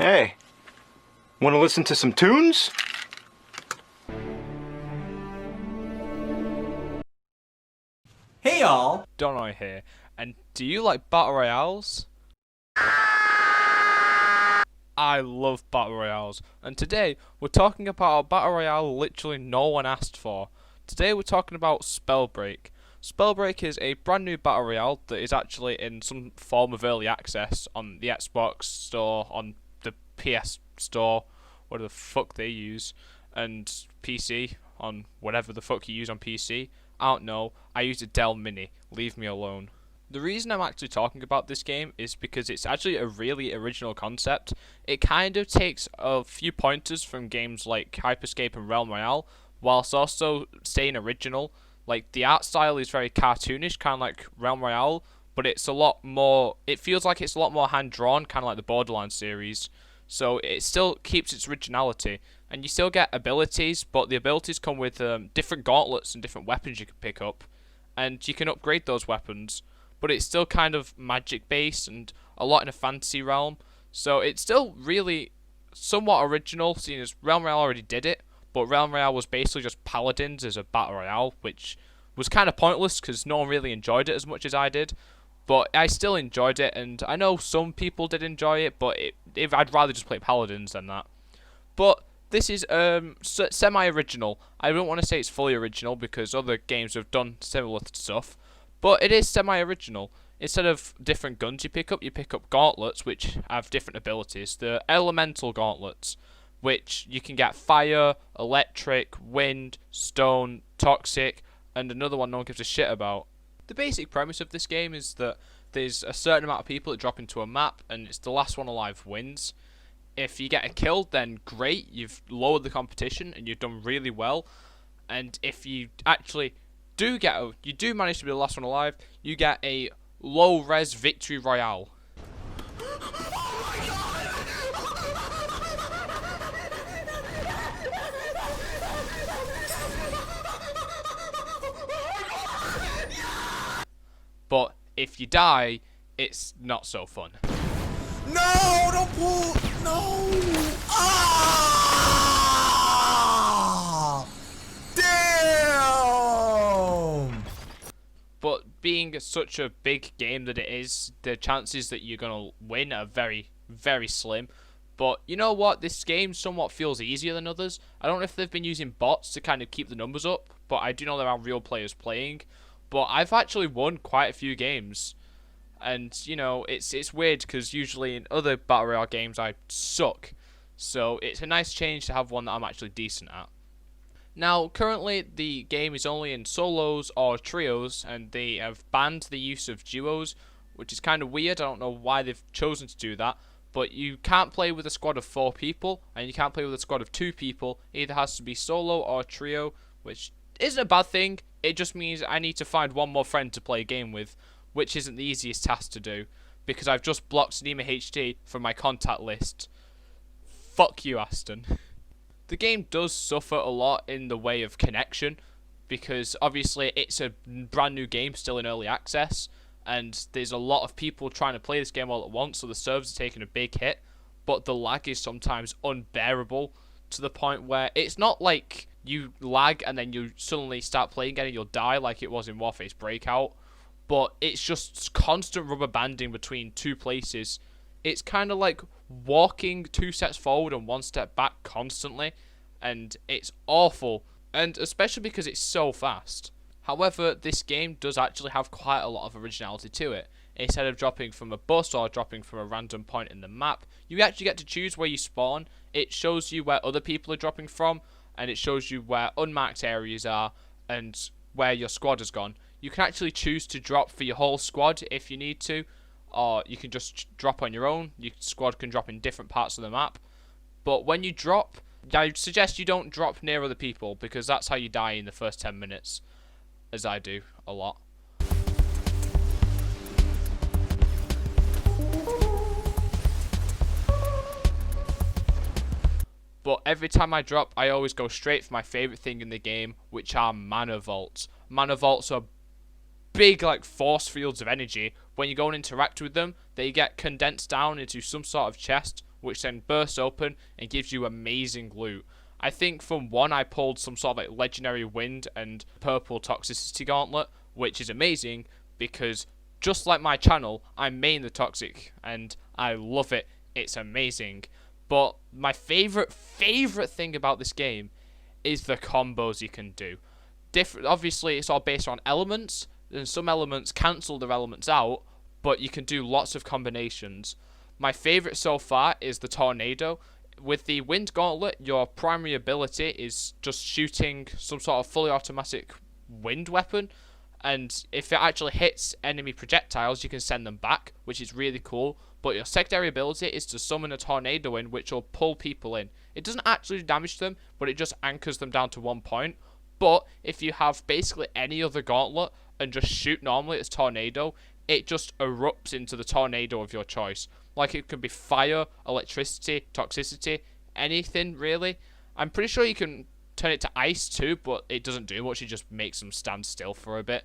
Hey, want to listen to some tunes? Hey y'all! Dono here, and do you like battle royales? I love battle royales, and today we're talking about a battle royale literally no one asked for. Today we're talking about Spellbreak. Spellbreak is a brand new battle royale that is actually in some form of early access on the Xbox store, on the PS store, whatever the fuck they use, and PC, on whatever the fuck you use on PC. I don't know, I use a Dell Mini, leave me alone. The reason I'm actually talking about this game is because it's actually a really original concept. It kind of takes a few pointers from games like Hyperscape and Realm Royale, whilst also staying original. Like, the art style is very cartoonish, kind of like Realm Royale, but it's a lot more, it feels like it's a lot more hand-drawn, kind of like the Borderlands series. So it still keeps its originality, and you still get abilities, but the abilities come with different gauntlets and different weapons you can pick up, and you can upgrade those weapons. But it's still kind of magic based and a lot in a fantasy realm. So it's still really somewhat original, seeing as Realm Royale already did it. But Realm Royale was basically just paladins as a battle royale, which was kind of pointless because no one really enjoyed it as much as I did. But I still enjoyed it, and I know some people did enjoy it, but if I'd rather just play paladins than that. But this is semi-original. I don't want to say it's fully original because other games have done similar stuff. But it is semi-original. Instead of different guns you pick up gauntlets, which have different abilities. The elemental gauntlets, which you can get fire, electric, wind, stone, toxic, and another one no one gives a shit about. The basic premise of this game is that there's a certain amount of people that drop into a map, and it's the last one alive wins. If you get a kill, then great, you've lowered the competition, and you've done really well. And if you actually you do manage to be the last one alive, you get a low-res victory royale. But if you die, it's not so fun. No! Don't pull! No! Ah! Damn! But being such a big game that it is, the chances that you're going to win are very, very slim. But you know what? This game somewhat feels easier than others. I don't know if they've been using bots to kind of keep the numbers up, but I do know there are real players playing. But I've actually won quite a few games. And, you know, it's weird because usually in other Battle Royale games I suck. So it's a nice change to have one that I'm actually decent at. Now, currently the game is only in solos or trios, and they have banned the use of duos, which is kind of weird. I don't know why they've chosen to do that. But you can't play with a squad of 4 people, and you can't play with a squad of 2 people. It either has to be solo or trio, which isn't a bad thing. It just means I need to find one more friend to play a game with, which isn't the easiest task to do, because I've just blocked Nima HD from my contact list. Fuck you, Aston. The game does suffer a lot in the way of connection, because obviously it's a brand new game still in early access, and there's a lot of people trying to play this game all at once, so the servers are taking a big hit, but the lag is sometimes unbearable to the point where it's not like you lag and then you suddenly start playing again and you'll die like it was in Warface Breakout, but it's just constant rubber banding between 2 places. It's kind of like walking 2 steps forward and 1 step back constantly, and it's awful, and especially because it's so fast. However, this game does actually have quite a lot of originality to it. Instead of dropping from a bus or dropping from a random point in the map, you actually get to choose where you spawn. It shows you where other people are dropping from, and it shows you where unmarked areas are and where your squad has gone. You can actually choose to drop for your whole squad if you need to, or you can just drop on your own. Your squad can drop in different parts of the map. But when you drop, I suggest you don't drop near other people, because that's how you die in the first 10 minutes, as I do a lot. But every time I drop, I always go straight for my favourite thing in the game, which are mana vaults. Mana vaults are big, like, force fields of energy. When you go and interact with them, they get condensed down into some sort of chest, which then bursts open and gives you amazing loot. I think from one I pulled some sort of like legendary wind and purple toxicity gauntlet, which is amazing because just like my channel, I main the toxic and I love it. It's amazing. But my favorite thing about this game is the combos you can do. Obviously, it's all based on elements, and some elements cancel their elements out, but you can do lots of combinations. My favorite so far is the tornado. With the wind gauntlet, your primary ability is just shooting some sort of fully automatic wind weapon, and if it actually hits enemy projectiles, you can send them back, which is really cool. But your secondary ability is to summon a tornado in, which will pull people in. It doesn't actually damage them, but it just anchors them down to 1 point. But if you have basically any other gauntlet and just shoot normally as tornado, it just erupts into the tornado of your choice. Like, it could be fire, electricity, toxicity, anything really. I'm pretty sure you can turn it to ice too, but it doesn't do much. It just makes them stand still for a bit.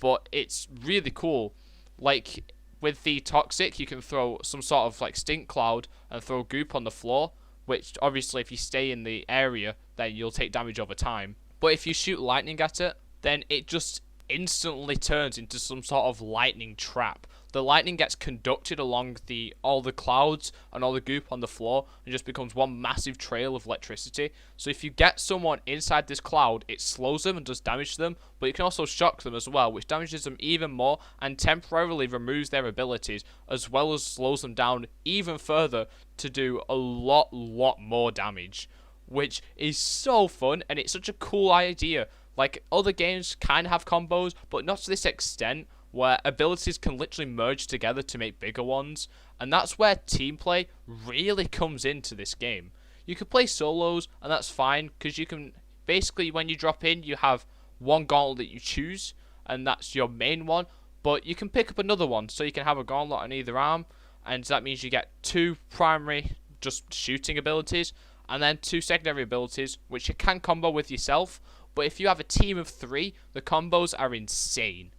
But it's really cool. Like, with the toxic, you can throw some sort of like stink cloud and throw goop on the floor, which obviously if you stay in the area, then you'll take damage over time. But if you shoot lightning at it, then it just instantly turns into some sort of lightning trap. The lightning gets conducted along all the clouds and all the goop on the floor and just becomes one massive trail of electricity. So if you get someone inside this cloud, it slows them and does damage to them, but you can also shock them as well, which damages them even more and temporarily removes their abilities, as well as slows them down even further to do a lot more damage, which is so fun, and it's such a cool idea. Like, other games kind of have combos, but not to this extent, where abilities can literally merge together to make bigger ones, and that's where team play really comes into this game. You can play solos, and that's fine, because you can, basically, when you drop in, you have one gauntlet that you choose, and that's your main one, but you can pick up another one, so you can have a gauntlet on either arm, and that means you get 2 primary, just shooting abilities, and then 2 secondary abilities, which you can combo with yourself, but if you have a team of 3, the combos are insane.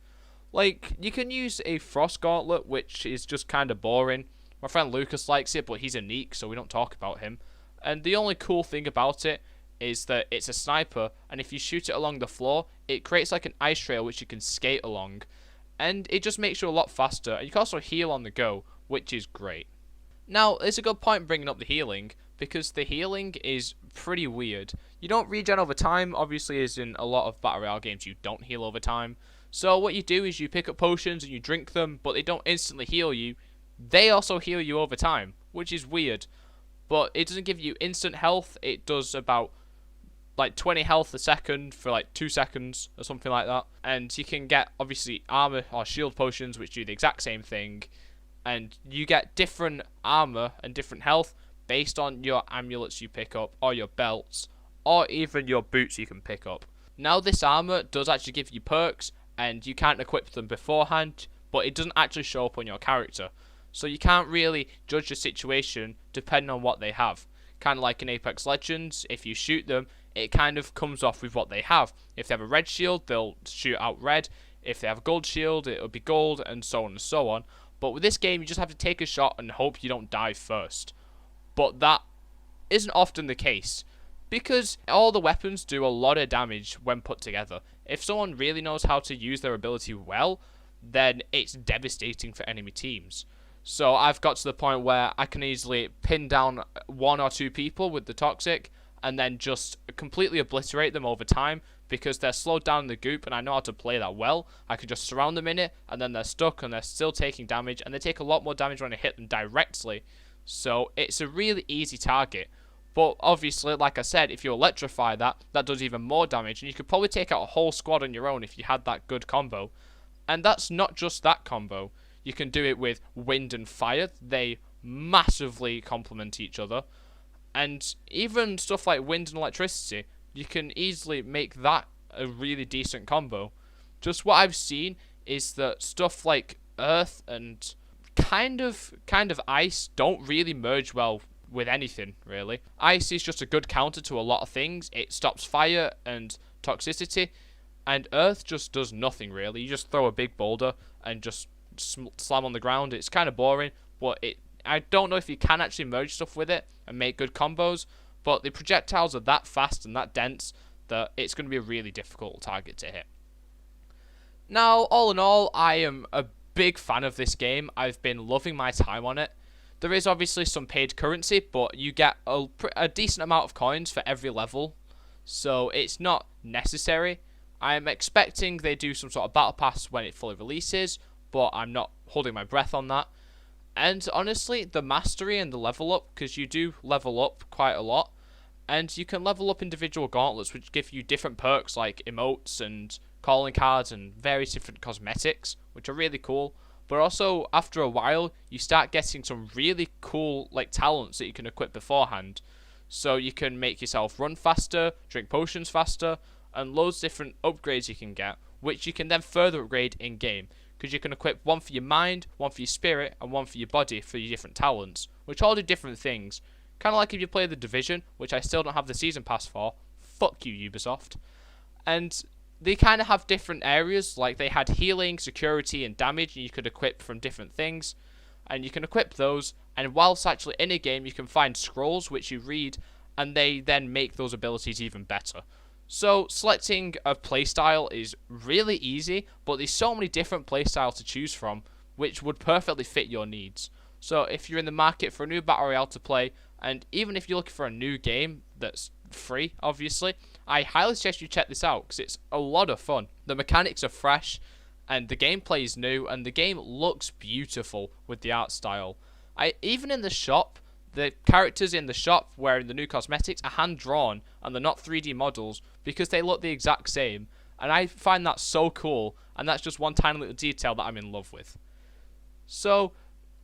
Like, you can use a Frost Gauntlet, which is just kind of boring. My friend Lucas likes it, but he's a neek, so we don't talk about him. And the only cool thing about it is that it's a sniper, and if you shoot it along the floor, it creates like an ice trail which you can skate along. And it just makes you a lot faster, and you can also heal on the go, which is great. Now, it's a good point bringing up the healing, because the healing is pretty weird. You don't regen over time, obviously, as in a lot of Battle Royale games you don't heal over time. So what you do is you pick up potions and you drink them, but they don't instantly heal you. They also heal you over time, which is weird. But it doesn't give you instant health. It does about like 20 health a second for like 2 seconds or something like that. And you can get obviously armor or shield potions which do the exact same thing. And you get different armor and different health based on your amulets you pick up, or your belts, or even your boots you can pick up. Now, this armor does actually give you perks, and you can't equip them beforehand, but it doesn't actually show up on your character. So you can't really judge the situation depending on what they have. Kind of like in Apex Legends, if you shoot them, it kind of comes off with what they have. If they have a red shield, they'll shoot out red. If they have a gold shield, it'll be gold, and so on and so on. But with this game, you just have to take a shot and hope you don't die first. But that isn't often the case, because all the weapons do a lot of damage when put together. If someone really knows how to use their ability well, then it's devastating for enemy teams. So I've got to the point where I can easily pin down 1 or 2 people with the toxic, and then just completely obliterate them over time, because they're slowed down in the goop, and I know how to play that well. I can just surround them in it, and then they're stuck, and they're still taking damage, and they take a lot more damage when I hit them directly. So it's a really easy target. But obviously, like I said, if you electrify that does even more damage, and you could probably take out a whole squad on your own if you had that good combo. And that's not just that combo. You can do it with wind and fire. They massively complement each other. And even stuff like wind and electricity, you can easily make that a really decent combo. Just what I've seen is that stuff like earth and kind of ice don't really merge well with anything, really. Ice is just a good counter to a lot of things. It stops fire and toxicity, and earth just does nothing, really. You just throw a big boulder and just slam on the ground. It's kind of boring, but it I don't know if you can actually merge stuff with it and make good combos, but the projectiles are that fast and that dense that it's going to be a really difficult target to hit. Now, all in all, I am a big fan of this game. I've been loving my time on it. There is obviously some paid currency, but you get a decent amount of coins for every level, so it's not necessary. I'm expecting they do some sort of battle pass when it fully releases, but I'm not holding my breath on that. And honestly, the mastery and the level up, because you do level up quite a lot, and you can level up individual gauntlets which give you different perks like emotes and calling cards and various different cosmetics, which are really cool. But also, after a while, you start getting some really cool like talents that you can equip beforehand. So you can make yourself run faster, drink potions faster, and loads of different upgrades you can get, which you can then further upgrade in-game. Because you can equip one for your mind, one for your spirit, and one for your body for your different talents, which all do different things. Kind of like if you play The Division, which I still don't have the season pass for. Fuck you, Ubisoft. And they kind of have different areas, like they had healing, security, and damage, and you could equip from different things. And you can equip those, and whilst actually in a game, you can find scrolls which you read, and they then make those abilities even better. So selecting a playstyle is really easy, but there's so many different playstyles to choose from, which would perfectly fit your needs. So if you're in the market for a new Battle Royale to play, and even if you're looking for a new game that's free, obviously, I highly suggest you check this out, because it's a lot of fun. The mechanics are fresh, and the gameplay is new, and the game looks beautiful with the art style. Even in the shop, the characters in the shop wearing the new cosmetics are hand-drawn, and they're not 3D models, because they look the exact same. And I find that so cool, and that's just one tiny little detail that I'm in love with. So,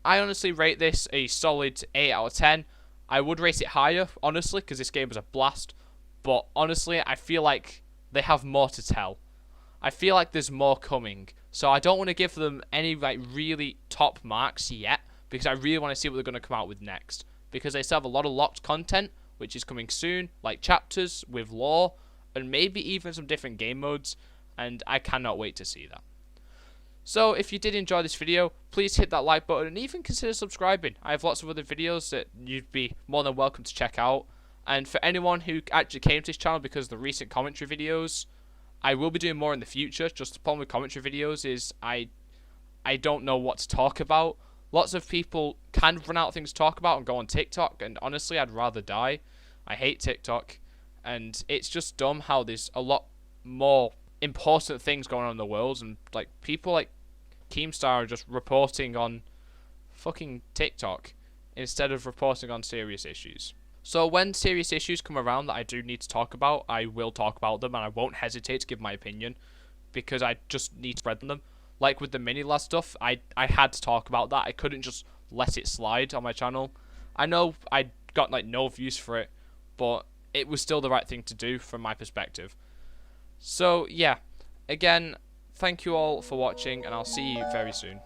I honestly rate this a solid 8 out of 10. I would rate it higher, honestly, because this game was a blast. But honestly, I feel like they have more to tell. I feel like there's more coming. So I don't want to give them any like really top marks yet, because I really want to see what they're going to come out with next. Because they still have a lot of locked content, which is coming soon, like chapters with lore, and maybe even some different game modes, and I cannot wait to see that. So if you did enjoy this video, please hit that like button and even consider subscribing. I have lots of other videos that you'd be more than welcome to check out. And for anyone who actually came to this channel because of the recent commentary videos, I will be doing more in the future. Just the problem with commentary videos is I don't know what to talk about. Lots of people can run out of things to talk about and go on TikTok, and honestly, I'd rather die. I hate TikTok, and it's just dumb how there's a lot more important things going on in the world, and like people like Keemstar are just reporting on fucking TikTok instead of reporting on serious issues. So when serious issues come around that I do need to talk about, I will talk about them, and I won't hesitate to give my opinion, because I just need to spread them. Like with the mini-lad stuff, I had to talk about that. I couldn't just let it slide on my channel. I know I got like no views for it, but it was still the right thing to do from my perspective. So yeah, again, thank you all for watching, and I'll see you very soon.